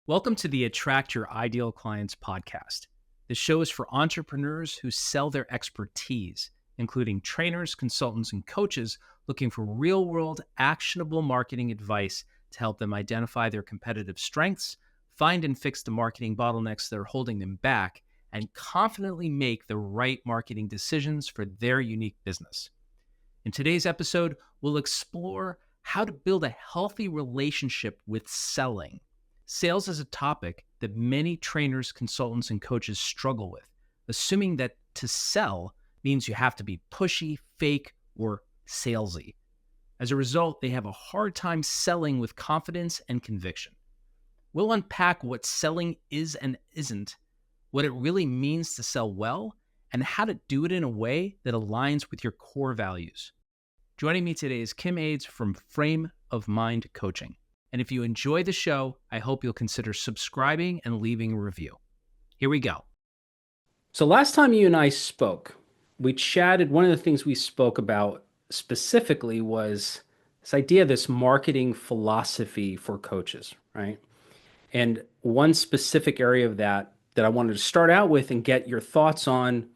Welcome to the Attract Your Ideal Clients podcast. This show is for entrepreneurs who sell their expertise, including trainers, consultants, and coaches looking for real-world, actionable marketing advice to help them identify their competitive strengths, find and fix the marketing bottlenecks that are holding them back, and confidently make the right marketing decisions for their unique business. In today's episode, we'll explore how to build a healthy relationship with selling. Sales is a topic that many trainers, consultants, and coaches struggle with, assuming that to sell means you have to be pushy, fake, or salesy. As a result, they have a hard time selling with confidence and conviction. We'll unpack what selling is and isn't, what it really means to sell well, and how to do it in a way that aligns with your core values. Joining me today is Kim Aids from Frame of Mind Coaching. And if you enjoy the show, I hope you'll consider subscribing and leaving a review. Here we go. So last time you and I spoke, we chatted. One of the things we spoke about specifically was this idea, this marketing philosophy for coaches, right? And one specific area of that I wanted to start out with and get your thoughts on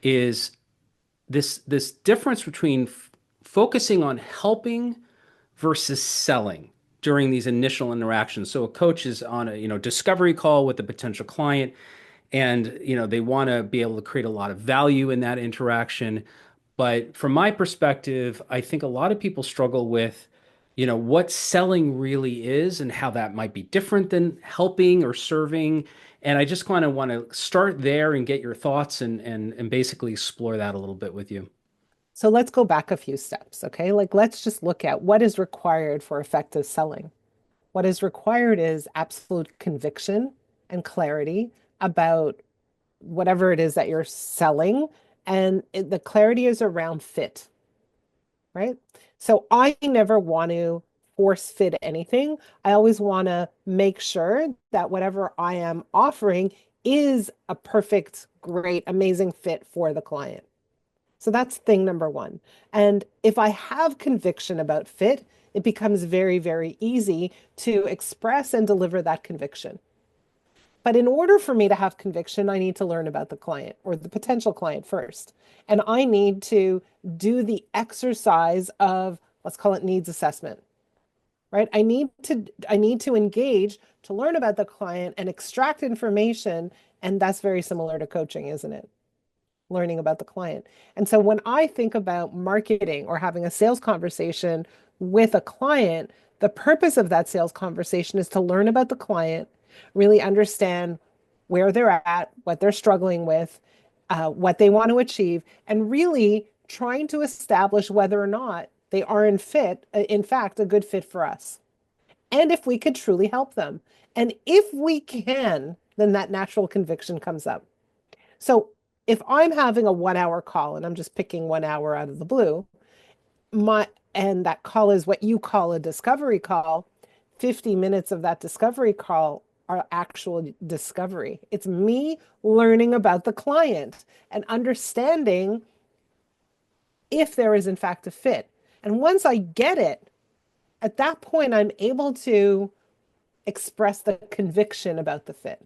is this difference between focusing on helping versus selling during these initial interactions. So a coach is on a discovery call with a potential client, and they want to be able to create a lot of value in that interaction. But from my perspective, I think a lot of people struggle with what selling really is and how that might be different than helping or serving. And I just kind of want to start there and get your thoughts and basically explore that a little bit with you. So let's go back a few steps, okay? Let's just look at what is required for effective selling. What is required is absolute conviction and clarity about whatever it is that you're selling. And the clarity is around fit, right? So I never want to force fit anything. I always want to make sure that whatever I am offering is a perfect, great, amazing fit for the client. So that's thing number one. And if I have conviction about fit, it becomes very, very easy to express and deliver that conviction. But in order for me to have conviction, I need to learn about the client or the potential client first. And I need to do the exercise of, let's call it needs assessment, right? I need to engage to learn about the client and extract information. And that's very similar to coaching, isn't it? Learning about the client. And so when I think about marketing or having a sales conversation with a client, the purpose of that sales conversation is to learn about the client, really understand where they're at, what they're struggling with, what they want to achieve, and really trying to establish whether or not they are in fact, a good fit for us. And if we could truly help them. And if we can, then that natural conviction comes up. So if I'm having a 1 hour call, and I'm just picking 1 hour out of the blue, and that call is what you call a discovery call, 50 minutes of that discovery call are actual discovery. It's me learning about the client and understanding if there is in fact a fit. And once I get it, at that point, I'm able to express the conviction about the fit.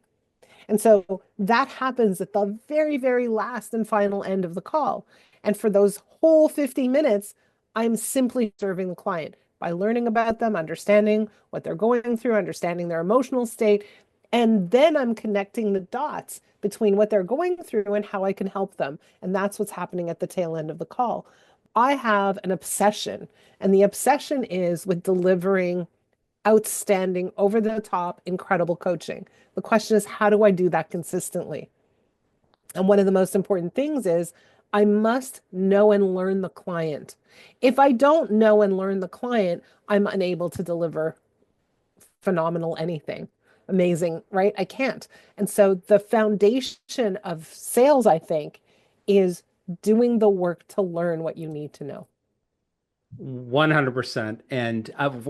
And so that happens at the very, very last and final end of the call. And for those whole 50 minutes, I'm simply serving the client by learning about them, understanding what they're going through, understanding their emotional state. And then I'm connecting the dots between what they're going through and how I can help them. And that's what's happening at the tail end of the call. I have an obsession, and the obsession is with delivering outstanding, over the top, incredible coaching. The question is, how do I do that consistently? And one of the most important things is I must know and learn the client. If I don't know and learn the client, I'm unable to deliver phenomenal anything. Amazing, right? I can't. And so the foundation of sales, I think, is doing the work to learn what you need to know. 100%. And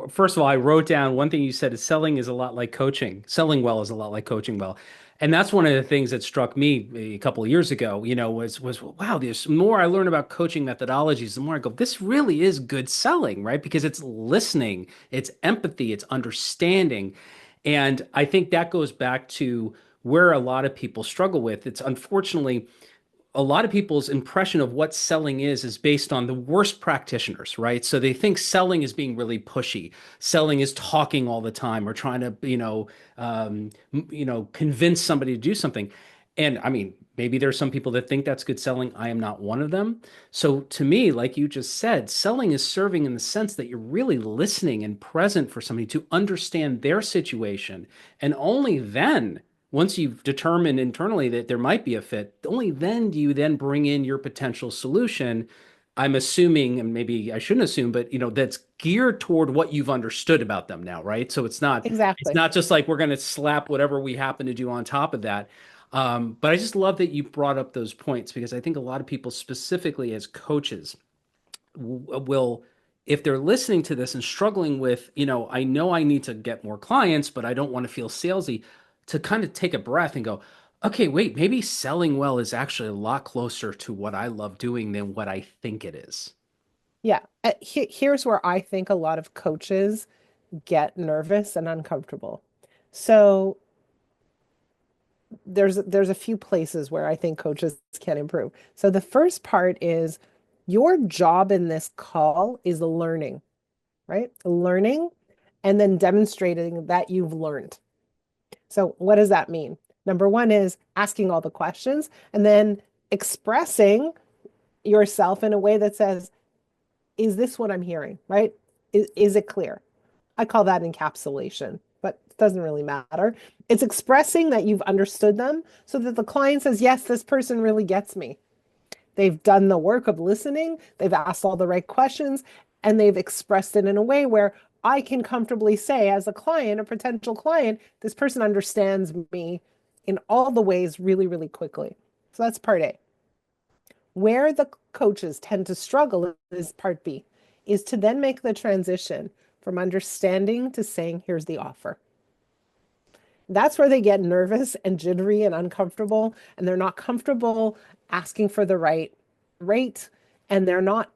first of all, I wrote down one thing you said is selling is a lot like coaching. Selling well is a lot like coaching well. And that's one of the things that struck me a couple of years ago, was wow, the more I learn about coaching methodologies, the more I go, this really is good selling, right? Because it's listening, it's empathy, it's understanding. And I think that goes back to where a lot of people struggle with. It's unfortunately a lot of people's impression of what selling is based on the worst practitioners, right? So they think selling is being really pushy. Selling is talking all the time or trying to, convince somebody to do something. And I mean, maybe there's some people that think that's good selling. I am not one of them. So to me, like you just said, selling is serving in the sense that you're really listening and present for somebody to understand their situation. And only then, once you've determined internally that there might be a fit, only then do you then bring in your potential solution. I'm assuming, and maybe I shouldn't assume, but that's geared toward what you've understood about them now, right? So it's Exactly. not just like we're going to slap whatever we happen to do on top of that. But I just love that you brought up those points because I think a lot of people, specifically as coaches, will, if they're listening to this and struggling with, I know I need to get more clients, but I don't want to feel salesy, to kind of take a breath and go, okay, wait, maybe selling well is actually a lot closer to what I love doing than what I think it is. Yeah. Here's where I think a lot of coaches get nervous and uncomfortable. So there's a few places where I think coaches can improve. So the first part is your job in this call is learning, right? Learning and then demonstrating that you've learned. So what does that mean? Number one is asking all the questions and then expressing yourself in a way that says, is this what I'm hearing, right? Is it clear? I call that encapsulation, but it doesn't really matter. It's expressing that you've understood them so that the client says, yes, this person really gets me. They've done the work of listening, they've asked all the right questions, and they've expressed it in a way where I can comfortably say, as a client, a potential client, this person understands me in all the ways really, really quickly. So that's part A. Where the coaches tend to struggle is part B, is to then make the transition from understanding to saying, here's the offer. That's where they get nervous and jittery and uncomfortable, and they're not comfortable asking for the right rate, and they're not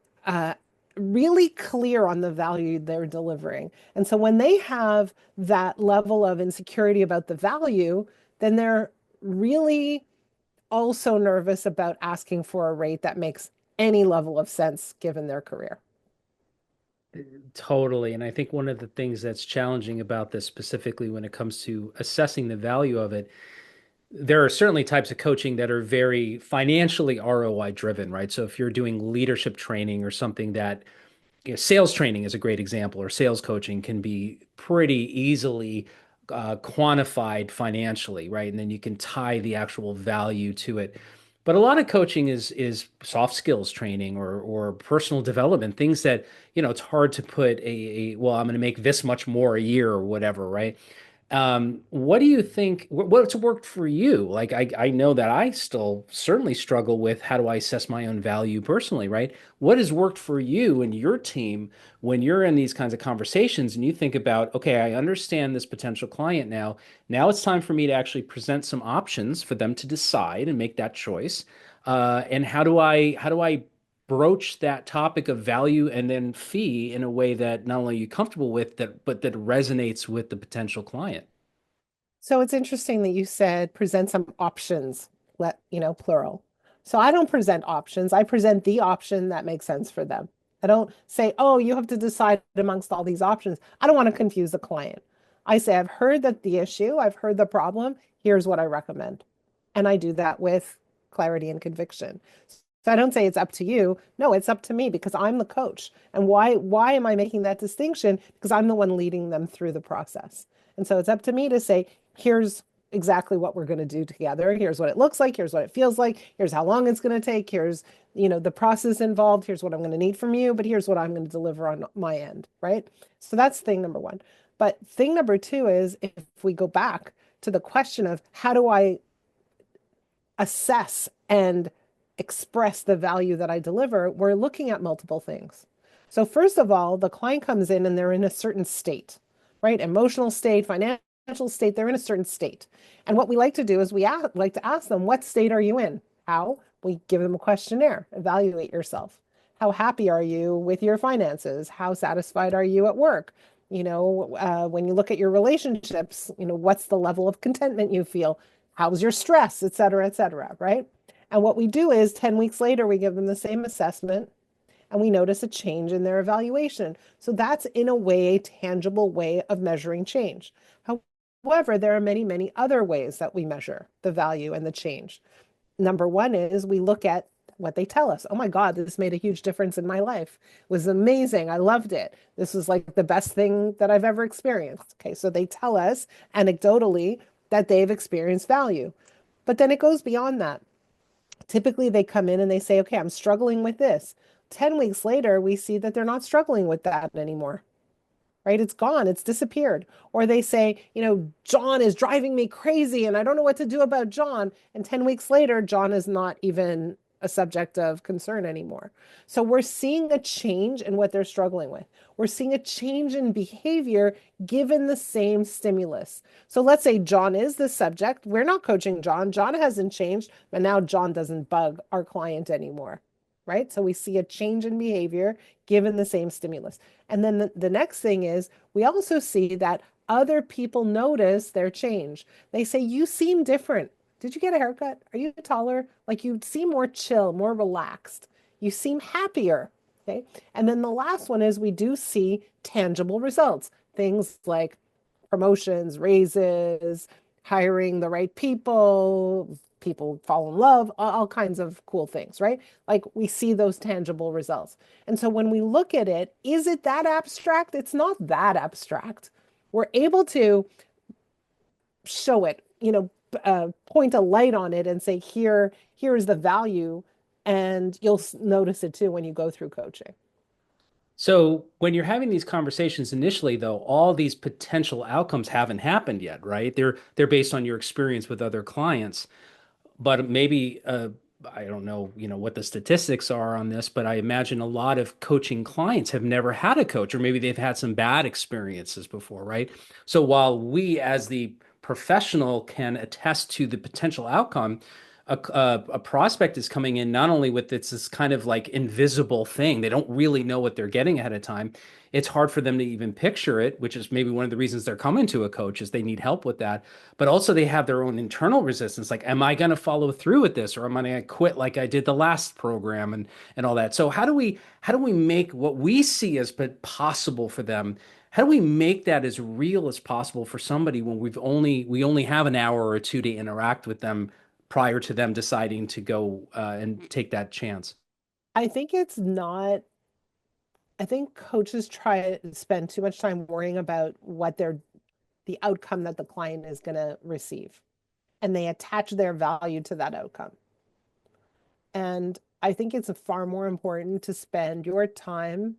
really clear on the value they're delivering. And so when they have that level of insecurity about the value, then they're really also nervous about asking for a rate that makes any level of sense given their career. Totally. And I think one of the things that's challenging about this, specifically when it comes to assessing the value of it, there are certainly types of coaching that are very financially ROI driven, right? So if you're doing leadership training or something that, sales training is a great example, or sales coaching can be pretty easily quantified financially, right? And then you can tie the actual value to it. But a lot of coaching is soft skills training or personal development, things that, it's hard to put well, I'm going to make this much more a year or whatever, right? What do you think? What's worked for you? Like, I know that I still certainly struggle with how do I assess my own value personally, right? What has worked for you and your team when you're in these kinds of conversations and you think about, okay, I understand this potential client now. Now it's time for me to actually present some options for them to decide and make that choice. And how do I broach that topic of value and then fee in a way that not only are you comfortable with that, but that resonates with the potential client? So it's interesting that you said present some options, plural. So I don't present options. I present the option that makes sense for them. I don't say, oh, you have to decide amongst all these options. I don't want to confuse the client. I say, I've heard that the issue, I've heard the problem. Here's what I recommend. And I do that with clarity and conviction. So I don't say it's up to you. No, it's up to me because I'm the coach. And why am I making that distinction? Because I'm the one leading them through the process. And so it's up to me to say, here's exactly what we're going to do together. Here's what it looks like. Here's what it feels like. Here's how long it's going to take. Here's, the process involved. Here's what I'm going to need from you, but here's what I'm going to deliver on my end, right? So that's thing number one. But thing number two is if we go back to the question of how do I assess and express the value that I deliver, we're looking at multiple things. So first of all, the client comes in and they're in a certain state, right? Emotional state, financial state, they're in a certain state. And what we like to do is like to ask them, what state are you in? How? We give them a questionnaire, evaluate yourself. How happy are you with your finances? How satisfied are you at work? When you look at your relationships, what's the level of contentment you feel? How's your stress, et cetera, right? And what we do is 10 weeks later, we give them the same assessment and we notice a change in their evaluation. So that's in a way a tangible way of measuring change. However, there are many, many other ways that we measure the value and the change. Number one is we look at what they tell us. Oh my God, this made a huge difference in my life. It was amazing. I loved it. This was like the best thing that I've ever experienced. Okay, so they tell us anecdotally that they've experienced value. But then it goes beyond that. Typically, they come in and they say, okay, I'm struggling with this. 10 weeks later, we see that they're not struggling with that anymore, right? It's gone, it's disappeared. Or they say, John is driving me crazy and I don't know what to do about John. And 10 weeks later, John is not even a subject of concern anymore. So we're seeing a change in what they're struggling with. We're seeing a change in behavior given the same stimulus. So let's say John is the subject. We're not coaching John. John hasn't changed, but now John doesn't bug our client anymore, right? So we see a change in behavior given the same stimulus. And then the next thing is we also see that other people notice their change. They say, you seem different. Did you get a haircut? Are you taller? Like you seem more chill, more relaxed. You seem happier. Okay. And then the last one is we do see tangible results. Things like promotions, raises, hiring the right people, people fall in love, all kinds of cool things, right? Like we see those tangible results. And so when we look at it, is it that abstract? It's not that abstract. We're able to show it, point a light on it and say, here is the value. And you'll notice it too when you go through coaching. So when you're having these conversations initially, though, all these potential outcomes haven't happened yet, right? They're based on your experience with other clients. But maybe I don't know, what the statistics are on this, but I imagine a lot of coaching clients have never had a coach, or maybe they've had some bad experiences before, right? So while we as the professional can attest to the potential outcome, a prospect is coming in not only with this kind of like invisible thing, they don't really know what they're getting ahead of time. It's hard for them to even picture it, which is maybe one of the reasons they're coming to a coach is they need help with that. But also they have their own internal resistance. Like, am I going to follow through with this, or am I going to quit like I did the last program and all that? So how do we make what we see as possible for them? How do we make that as real as possible for somebody when we only have an hour or two to interact with them prior to them deciding to go and take that chance? I think it's not, I think coaches try to spend too much time worrying about the outcome that the client is going to receive. And they attach their value to that outcome. And I think it's far more important to spend your time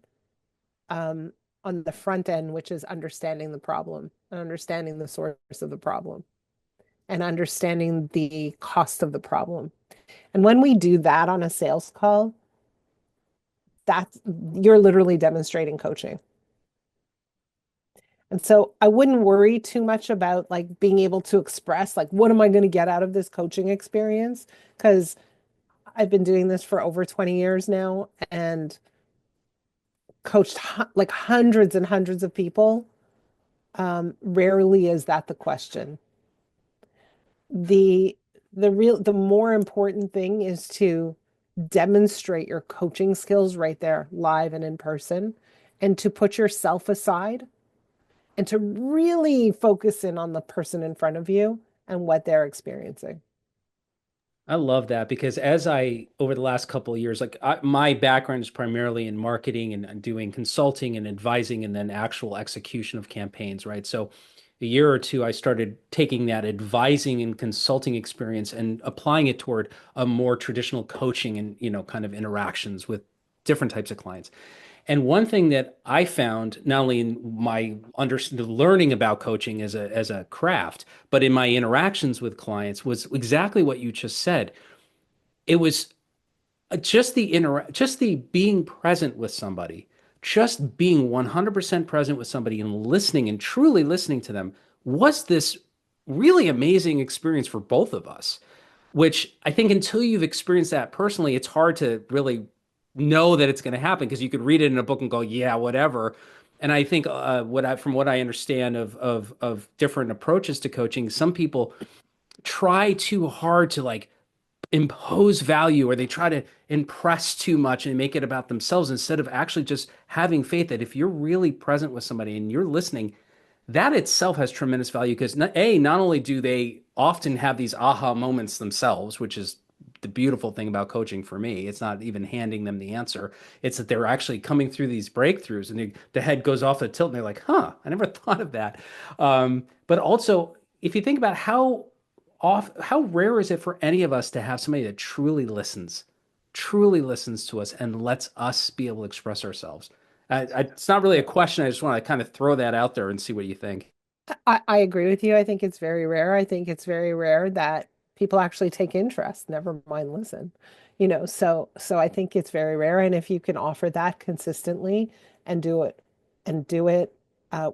um, on the front end, which is understanding the problem and understanding the source of the problem and understanding the cost of the problem. And when we do that on a sales call, that's you're literally demonstrating coaching. And so I wouldn't worry too much about like being able to express like what am I going to get out of this coaching experience? Because I've been doing this for over 20 years now and coached like hundreds and hundreds of people. Rarely is that the question. The the more important thing is to demonstrate your coaching skills right there, live and in person, and to put yourself aside and to really focus in on the person in front of you and what they're experiencing. I love that because over the last couple of years, my background is primarily in marketing and doing consulting and advising and then actual execution of campaigns, right? So a year or two, I started taking that advising and consulting experience and applying it toward a more traditional coaching and, kind of interactions with different types of clients. And one thing that I found, not only in my learning about coaching as a craft, but in my interactions with clients, was exactly what you just said. It was just the being present with somebody, just being 100% present with somebody and listening and truly listening to them was this really amazing experience for both of us, which I think until you've experienced that personally, it's hard to really know that it's going to happen because you could read it in a book and go, yeah, whatever. And I think from what I understand of different approaches to coaching, some people try too hard to like impose value, or they try to impress too much and make it about themselves instead of actually just having faith that if you're really present with somebody and you're listening, that itself has tremendous value because not only do they often have these aha moments themselves, which is the beautiful thing about coaching for me. It's not even handing them the answer. It's that they're actually coming through these breakthroughs and the head goes off the tilt and they're like, huh, I never thought of that. But also, if you think about how rare is it for any of us to have somebody that truly listens to us and lets us be able to express ourselves. It's not really a question. I just want to kind of throw that out there and see what you think. I agree with you. I think it's very rare. I think it's very rare that people actually take interest, never mind listen. So I think it's very rare. And if you can offer that consistently and do it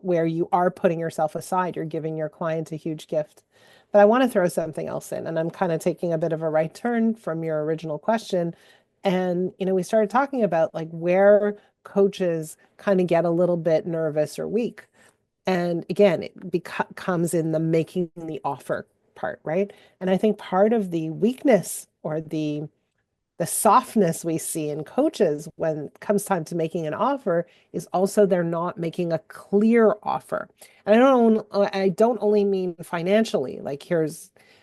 where you are putting yourself aside, you're giving your client a huge gift. But I want to throw something else in, and I'm kind of taking a bit of a right turn from your original question. And, we started talking about like where coaches kind of get a little bit nervous or weak. And again, comes in the making the offer part, right? And I think part of the weakness or the softness we see in coaches when it comes time to making an offer is also they're not making a clear offer. And I don't only mean financially, like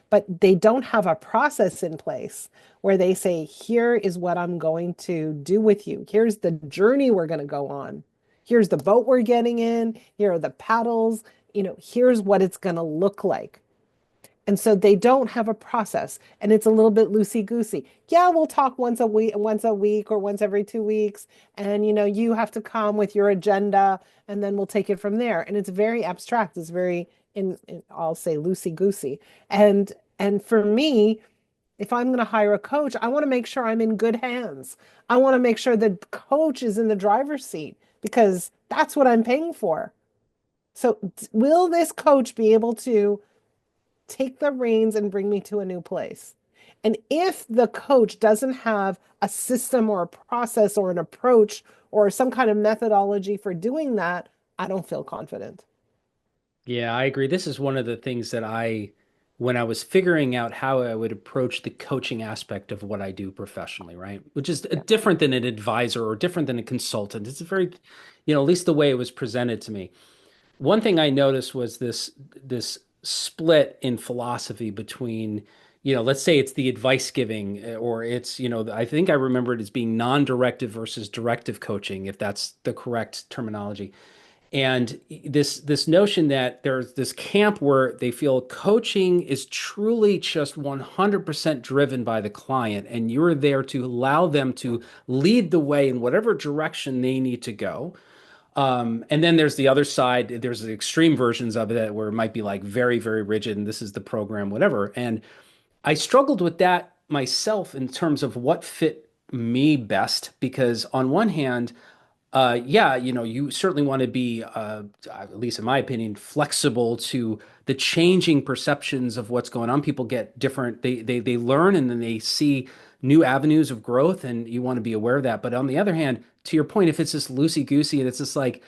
but they don't have a process in place where they say, here is what I'm going to do with you. Here's the journey we're going to go on. Here's the boat we're getting in. Here are the paddles. Here's what it's going to look like. And so they don't have a process and it's a little bit loosey-goosey. Yeah, we'll talk once a week or once every 2 weeks. And you have to come with your agenda and then we'll take it from there. And it's very abstract. It's very I'll say loosey-goosey. And for me, if I'm going to hire a coach, I want to make sure I'm in good hands. I want to make sure the coach is in the driver's seat because that's what I'm paying for. So will this coach be able to take the reins and bring me to a new place? And if the coach doesn't have a system or a process or an approach or some kind of methodology for doing that, I don't feel confident. Yeah, I agree. This is one of the things that when I was figuring out how I would approach the coaching aspect of what I do professionally, right? Which is Yeah. different than an advisor or different than a consultant. It's a very, at least the way it was presented to me. One thing I noticed was this split in philosophy between, let's say it's the advice giving, or it's, I think I remember it as being non-directive versus directive coaching, if that's the correct terminology. And this notion that there's this camp where they feel coaching is truly just 100% driven by the client, and you're there to allow them to lead the way in whatever direction they need to go. And then there's the other side. There's the extreme versions of it where it might be like very, very rigid, and this is the program, whatever. And I struggled with that myself in terms of what fit me best, because on one hand, yeah, you certainly want to be, at least in my opinion, flexible to the changing perceptions of what's going on. People get different, they learn and then they see new avenues of growth, and you want to be aware of that. But on the other hand, to your point, if it's just loosey goosey and it's just like,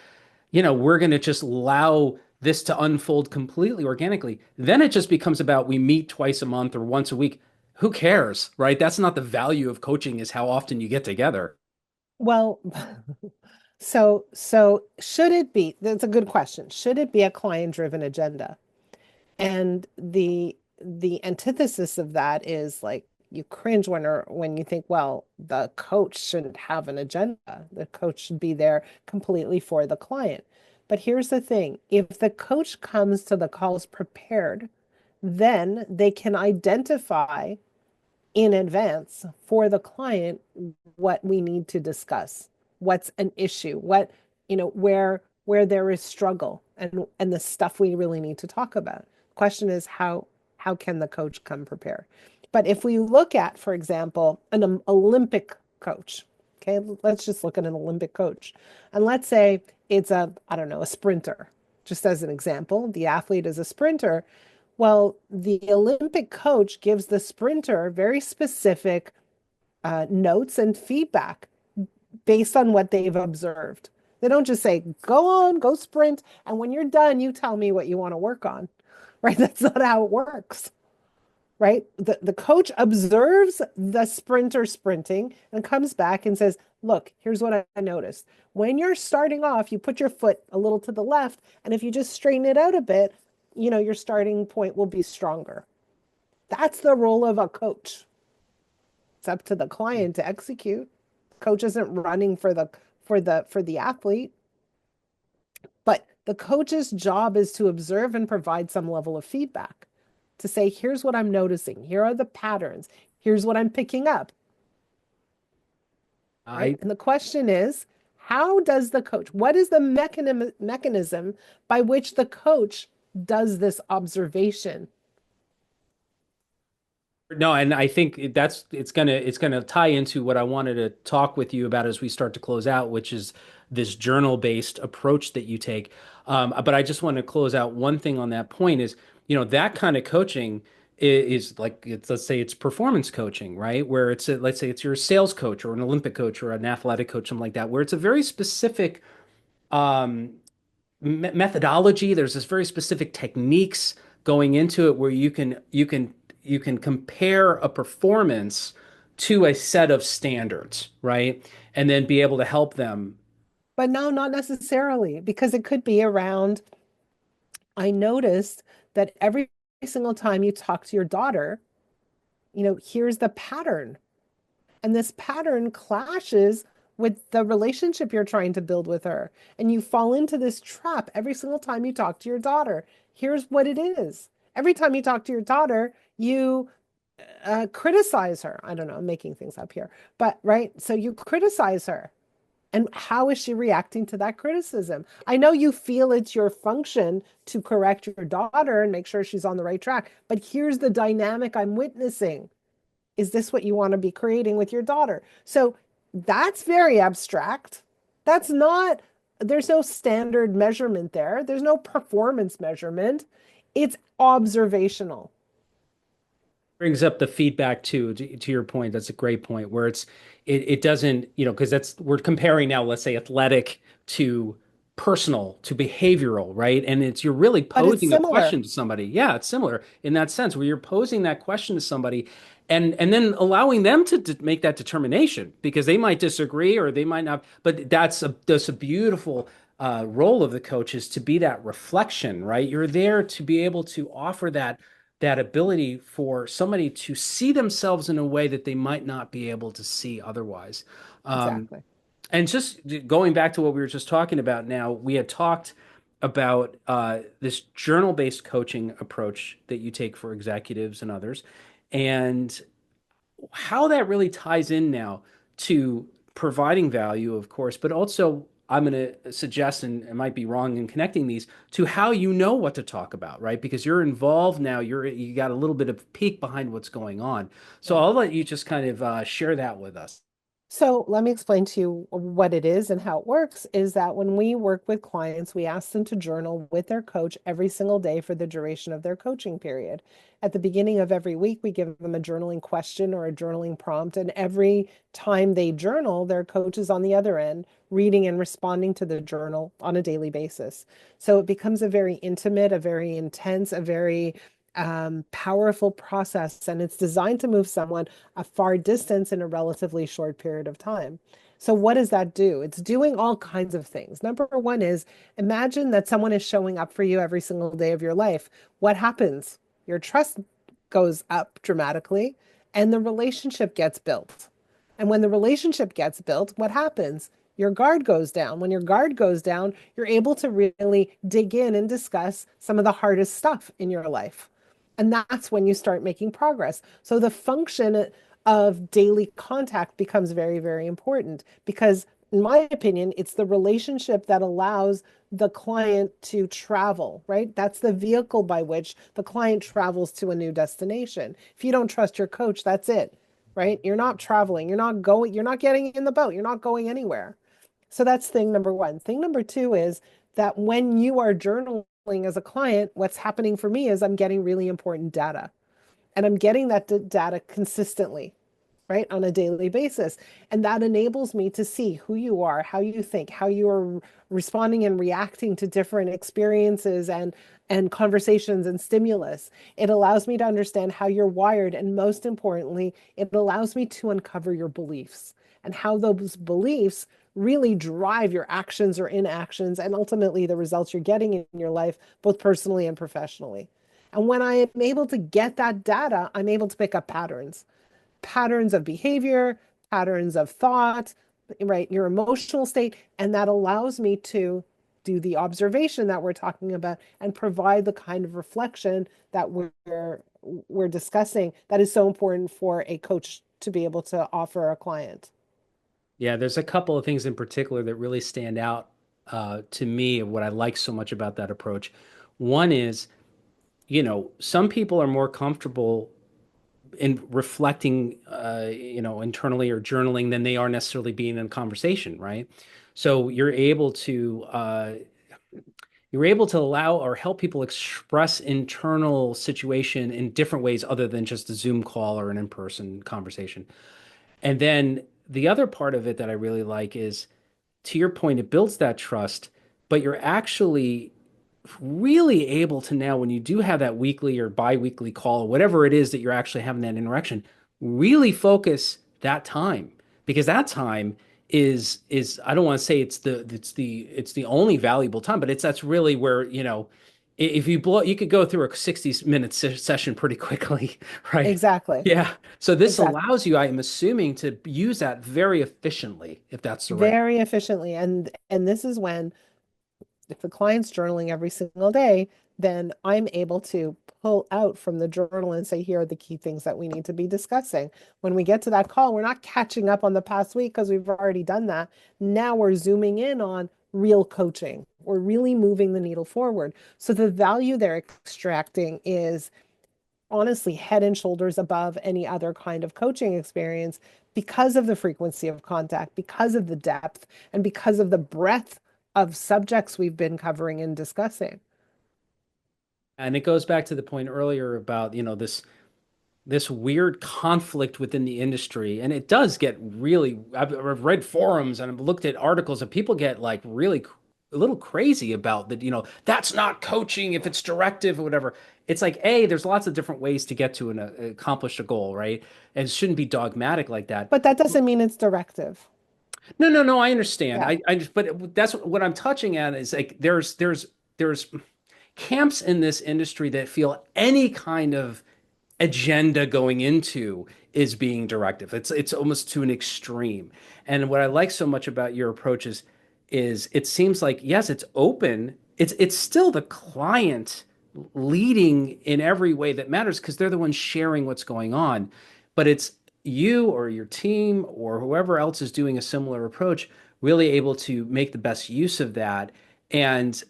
we're going to just allow this to unfold completely organically, then it just becomes about we meet twice a month or once a week. Who cares, right? That's not the value of coaching, is how often you get together. Well, so should it be, that's a good question. Should it be a client-driven agenda? And the antithesis of that is like you cringe when you think, well, the coach shouldn't have an agenda. The coach should be there completely for the client. But here's the thing, if the coach comes to the calls prepared, then they can identify in advance for the client what we need to discuss, what's an issue, where there is struggle and the stuff we really need to talk about. Question is how can the coach come prepared? But if we look at, for example, an Olympic coach, okay, let's just look at an Olympic coach. And let's say it's I don't know, a sprinter, just as an example. The athlete is a sprinter. Well, the Olympic coach gives the sprinter very specific notes and feedback based on what they've observed. They don't just say, go on, go sprint. And when you're done, you tell me what you want to work on, right? That's not how it works, right? The coach observes the sprinter sprinting and comes back and says, look, here's what I noticed. When you're starting off, you put your foot a little to the left. And if you just straighten it out a bit, your starting point will be stronger. That's the role of a coach. It's up to the client to execute. Coach isn't running for the athlete, but the coach's job is to observe and provide some level of feedback to say, here's what I'm noticing. Here are the patterns. Here's what I'm picking up, right? I And the question is, how does the coach, what is the mechanism by which the coach does this observation? No, and I think it's gonna tie into what I wanted to talk with you about as we start to close out, which is this journal-based approach that you take. But I just want to close out one thing on that point is, that kind of coaching is like let's say it's performance coaching, right? Where let's say it's your sales coach or an Olympic coach or an athletic coach, something like that, where it's a very specific um, methodology. There's this very specific techniques going into it where you can compare a performance to a set of standards, right? And then be able to help them. But no, not necessarily, because it could be around, I noticed that every single time you talk to your daughter, here's the pattern. And this pattern clashes with the relationship you're trying to build with her. And you fall into this trap every single time you talk to your daughter. Here's what it is. Every time you talk to your daughter, you criticize her. I don't know, I'm making things up here. But, right? So you criticize her. And how is she reacting to that criticism? I know you feel it's your function to correct your daughter and make sure she's on the right track, but here's the dynamic I'm witnessing. Is this what you want to be creating with your daughter? So that's very abstract. That's not, there's no standard measurement there. There's no performance measurement. It's observational. Brings up the feedback too, to your point. That's a great point where it doesn't, because that's we're comparing now, let's say athletic to personal to behavioral, right? And you're really But it's posing a similar. question to somebody. Yeah, it's similar in that sense where you're posing that question to somebody and then allowing them to make that determination because they might disagree or they might not, but that's a beautiful role of the coach is to be that reflection, right? You're there to be able to offer that ability for somebody to see themselves in a way that they might not be able to see otherwise. Um, Exactly. and just going back to what we were just talking about now, we had talked about this journal-based coaching approach that you take for executives and others, and how that really ties in now to providing value, of course, but also I'm going to suggest, and I might be wrong in connecting these to how you know what to talk about, right? Because you're involved now, you got a little bit of peek behind what's going on. So Yeah. I'll let you just kind of share that with us. So let me explain to you what it is and how it works is that when we work with clients, we ask them to journal with their coach every single day for the duration of their coaching period. At the beginning of every week, we give them a journaling question or a journaling prompt. And every time they journal, their coach is on the other end, reading and responding to the journal on a daily basis. So it becomes a very intimate, a very intense, a very powerful process, and it's designed to move someone a far distance in a relatively short period of time. So what does that do? It's doing all kinds of things. Number one is imagine that someone is showing up for you every single day of your life. What happens? Your trust goes up dramatically and the relationship gets built. And when the relationship gets built, what happens? Your guard goes down. When your guard goes down, you're able to really dig in and discuss some of the hardest stuff in your life. And that's when you start making progress. So the function of daily contact becomes very, very important because, in my opinion, it's the relationship that allows the client to travel, right? That's the vehicle by which the client travels to a new destination. If you don't trust your coach, that's it, right? You're not traveling, you're not going, you're not getting in the boat, you're not going anywhere. So that's thing number one. Thing number two is that when you are journaling as a client, what's happening for me is I'm getting really important data and I'm getting that data consistently, right, on a daily basis. And that enables me to see who you are, how you think, how you are responding and reacting to different experiences and conversations and stimulus. It allows me to understand how you're wired. And most importantly, it allows me to uncover your beliefs and how those beliefs really drive your actions or inactions and ultimately the results you're getting in your life, both personally and professionally. And when I am able to get that data, I'm able to pick up patterns of behavior, patterns of thought, right? Your emotional state. And that allows me to do the observation that we're talking about and provide the kind of reflection that we're discussing that is so important for a coach to be able to offer a client. Yeah, there's a couple of things in particular that really stand out to me of what I like so much about that approach. One is, some people are more comfortable in reflecting, internally or journaling than they are necessarily being in conversation, right? So you're able to allow or help people express internal situation in different ways other than just a Zoom call or an in-person conversation. And then the other part of it that I really like is, to your point, it builds that trust, but you're actually really able to now, when you do have that weekly or bi-weekly call, whatever it is that you're actually having that interaction, really focus that time, because that time is I don't want to say it's the only valuable time, but that's really where, if you blow, you could go through a 60-minute session pretty quickly, right? Exactly. Yeah. So this Exactly. allows you, I am assuming, to use that very efficiently, if that's the right. Very efficiently. And this is when if the client's journaling every single day, then I'm able to pull out from the journal and say, here are the key things that we need to be discussing. When we get to that call, we're not catching up on the past week because we've already done that. Now we're zooming in on real coaching. We're really moving the needle forward. So the value they're extracting is honestly head and shoulders above any other kind of coaching experience because of the frequency of contact, because of the depth, and because of the breadth of subjects we've been covering and discussing. And it goes back to the point earlier about, this weird conflict within the industry. And it does get really, I've read forums and I've looked at articles and people get like really a little crazy about that, that's not coaching if it's directive or whatever. It's like, there's lots of different ways to get to an accomplish a goal, right? And it shouldn't be dogmatic like that. But that doesn't mean it's directive. No, no, no, I understand. Yeah, I just, but that's what I'm touching at is like there's camps in this industry that feel any kind of agenda going into is being directive. It's almost to an extreme. And what I like so much about your approach is it seems like, yes, it's open. It's still the client leading in every way that matters because they're the ones sharing what's going on. But it's you or your team or whoever else is doing a similar approach really able to make the best use of that and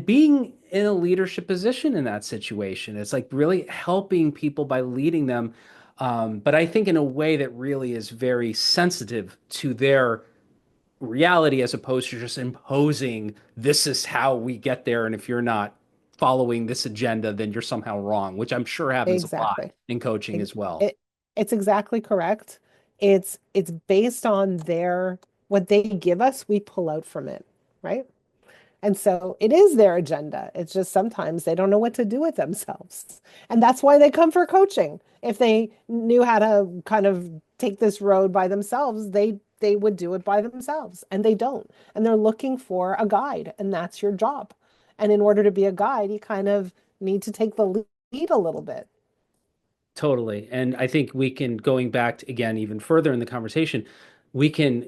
being in a leadership position in that situation. It's like really helping people by leading them, but I think in a way that really is very sensitive to their reality as opposed to just imposing this is how we get there, and if you're not following this agenda, then you're somehow wrong, which I'm sure happens a lot exactly. in coaching It, as well. it it's exactly correct. It's based on their what they give us, we pull out from it, right? And so it is their agenda. It's just sometimes they don't know what to do with themselves. And that's why they come for coaching. If they knew how to kind of take this road by themselves, they would do it by themselves. And they don't. And they're looking for a guide, and that's your job. And in order to be a guide, you kind of need to take the lead a little bit. Totally. And I think we can, going back to, again, even further in the conversation, we can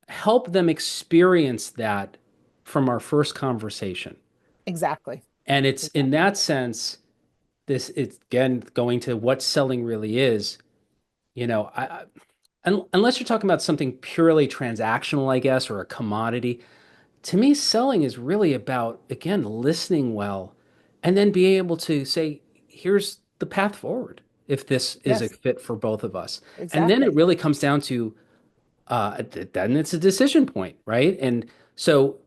help them experience that from our first conversation. Exactly. And it's in Exactly. that sense, this it's again going to what selling really is. Unless you're talking about something purely transactional, I guess, or a commodity, to me, selling is really about, again, listening well and then being able to say, here's the path forward if this is a Yes, fit for both of us. And then it exactly. really comes down to then it's a decision point, right? And so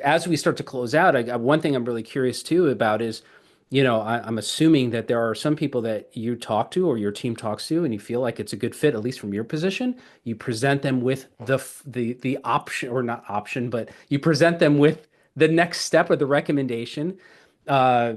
as we start to close out, one thing I'm really curious too about is, I'm assuming that there are some people that you talk to or your team talks to, and you feel like it's a good fit, at least from your position. You present them with the option, or not option, but you present them with the next step or the recommendation. Uh,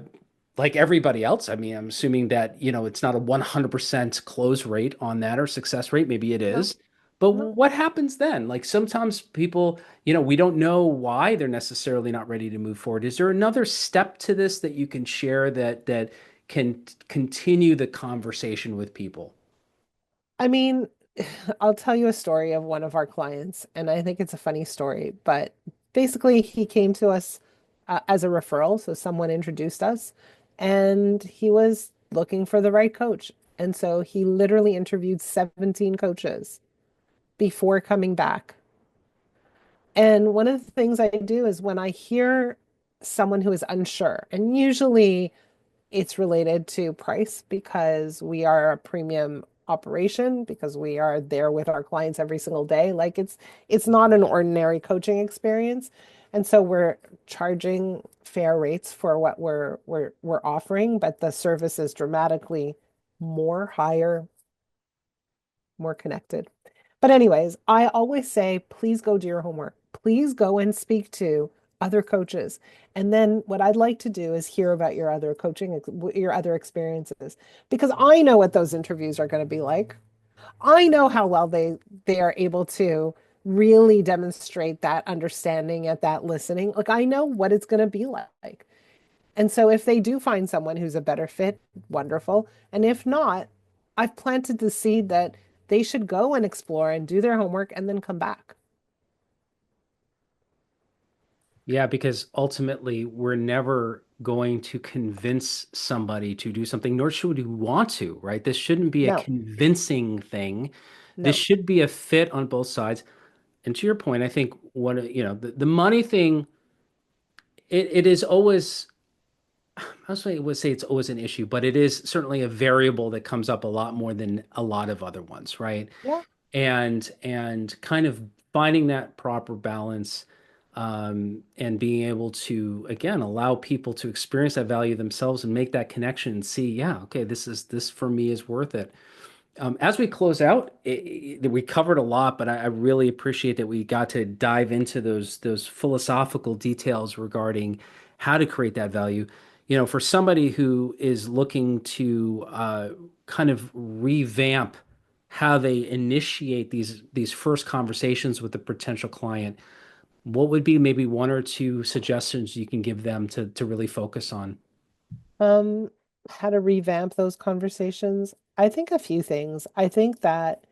like everybody else, I mean, I'm assuming that, it's not a 100% close rate on that or success rate. Maybe it No, is. But no. what happens then? Like sometimes people, we don't know why they're necessarily not ready to move forward. Is there another step to this that you can share that can continue the conversation with people? I mean, I'll tell you a story of one of our clients, and I think it's a funny story, but basically, he came to us as a referral. So someone introduced us, and he was looking for the right coach. And so he literally interviewed 17 coaches before coming back. And one of the things I do is when I hear someone who is unsure, and usually it's related to price because we are a premium operation because we are there with our clients every single day. Like it's not an ordinary coaching experience. And so we're charging fair rates for what we're offering, but the service is dramatically more higher, more connected. But anyways, I always say, please go do your homework. Please go and speak to other coaches. And then what I'd like to do is hear about your other coaching, your other experiences, because I know what those interviews are going to be like. I know how well they are able to really demonstrate that understanding at that listening. Like I know what it's going to be like. And so if they do find someone who's a better fit, wonderful. And if not, I've planted the seed that they should go and explore and do their homework and then come back. Yeah, because ultimately we're never going to convince somebody to do something, nor should we want to, right? This shouldn't be a No, convincing thing. This no. should be a fit on both sides. And to your point, I think the money thing, it is always, I would say it's always an issue, but it is certainly a variable that comes up a lot more than a lot of other ones, right? Yeah. And kind of finding that proper balance, and being able to again allow people to experience that value themselves and make that connection and see, yeah, okay, this for me is worth it. As we close out, we covered a lot, but I really appreciate that we got to dive into those philosophical details regarding how to create that value. For somebody who is looking to kind of revamp how they initiate these first conversations with the potential client, what would be maybe one or two suggestions you can give them to really focus on? Um, how to revamp those conversations? I think a few things. I think that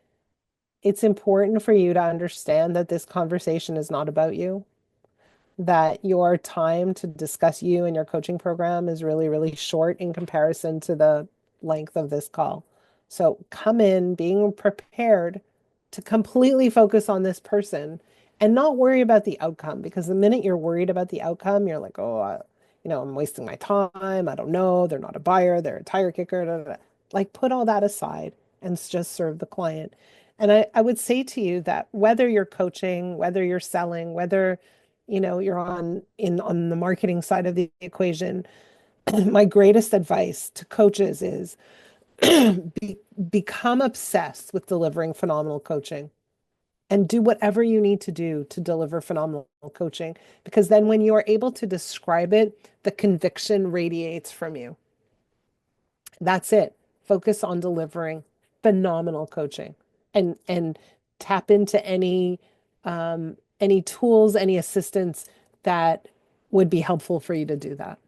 it's important for you to understand that this conversation is not about you, that your time to discuss you and your coaching program is really, really short in comparison to the length of this call. So come in being prepared to completely focus on this person and not worry about the outcome because the minute you're worried about the outcome, you're like, oh, I'm wasting my time. I don't know. They're not a buyer. They're a tire kicker. Da, da, da. Like put all that aside and just serve the client. And I would say to you that whether you're coaching, whether you're selling, whether you're on the marketing side of the equation, my greatest advice to coaches is become obsessed with delivering phenomenal coaching and do whatever you need to do to deliver phenomenal coaching because then when you are able to describe it, the conviction radiates from you. That's it. Focus on delivering phenomenal coaching and tap into any tools, any assistance that would be helpful for you to do that.